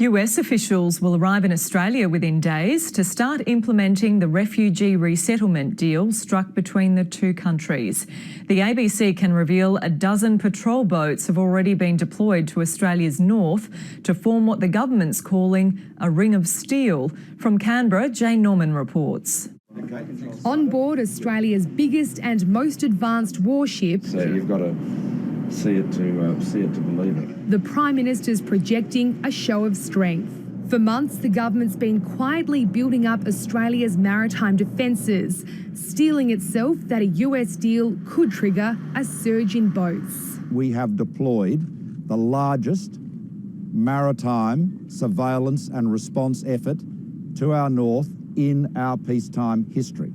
US officials will arrive in Australia within days to start implementing the refugee resettlement deal struck between the two countries. The ABC can reveal a dozen patrol boats have already been deployed to Australia's north to form what the government's calling a ring of steel. From Canberra, Jane Norman reports. On board Australia's biggest and most advanced warship, so you've got to see it to believe it. The Prime Minister's projecting a show of strength. For months, the government's been quietly building up Australia's maritime defences, steeling itself that a US deal could trigger a surge in boats. We have deployed the largest maritime surveillance and response effort to our north in our peacetime history.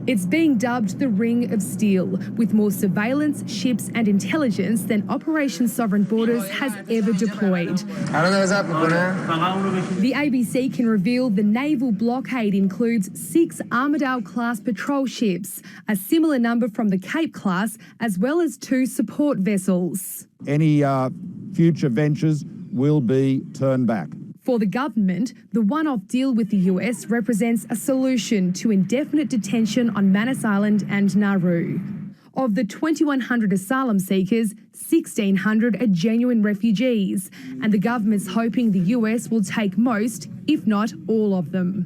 It's being dubbed the Ring of Steel, with more surveillance, ships and intelligence than Operation Sovereign Borders has ever deployed. The ABC can reveal the naval blockade includes 6 Armidale-class patrol ships, a similar number from the Cape-class, as well as 2 support vessels. Any future ventures will be turned back. For the government, the one-off deal with the US represents a solution to indefinite detention on Manus Island and Nauru. Of the 2,100 asylum seekers, 1,600 are genuine refugees, and the government's hoping the US will take most, if not all of them.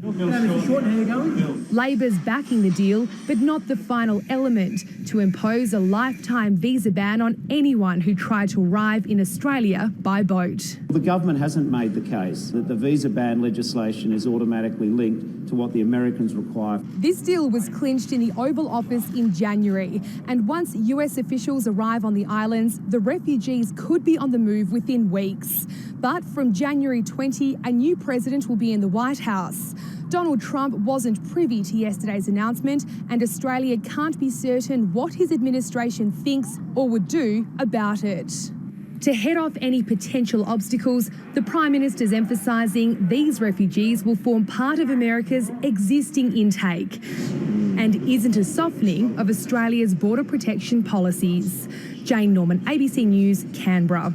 Labor's backing the deal, but not the final element, to impose a lifetime visa ban on anyone who tried to arrive in Australia by boat. The government hasn't made the case that the visa ban legislation is automatically linked to what the Americans require. This deal was clinched in the Oval Office in January, and once US officials arrive on the islands, the refugees could be on the move within weeks. But from January 20, a new president will be in the White House. Donald Trump wasn't privy to yesterday's announcement, and Australia can't be certain what his administration thinks or would do about it. To head off any potential obstacles, the Prime Minister's emphasising these refugees will form part of America's existing intake and isn't a softening of Australia's border protection policies. Jane Norman, ABC News, Canberra.